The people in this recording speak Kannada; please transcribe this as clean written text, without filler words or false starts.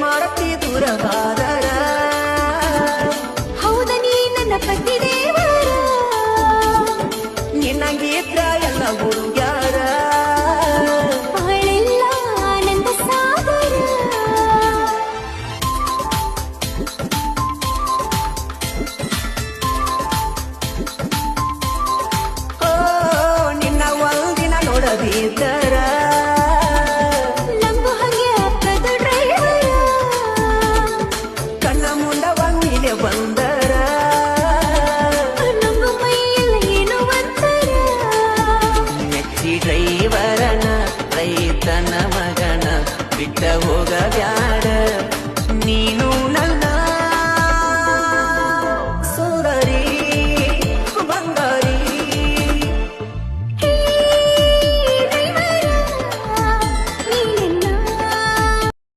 ಮಾಡತಿ ದೂರವಾದರ ಹೌದ ನೀ ನನ್ನ ಪತಿ ದೇವರ ನಿನ್ನಂಗಿದ್ರ ಎಲ್ಲ ಹುಡುಗ್ಯಾರ ಬಾಳೆಲ್ಲ ಆನಂದ ಸಾಗರ ಓ ನಿನ್ನ ಒಂದಿನ ನೋಡದಿದ್ದರ ನಂಬು ಹಂಗೆ ಅಪ್ಪದ ಡ್ರೈವರ ಕಣ್ಣ ಮುಂದ ಒಂದಿಲೆ ಬಂದರ ನಂಬು ಮೈಯೆಲ್ಲ ಏನು ಒಂಥರ ಮೆಚ್ಚಿ ಡ್ರೈವರನ ರೈತನ ಮಗನ ಬಿಟ್ಟ ಹೋಗಬ್ಯಾಡ ನೀನು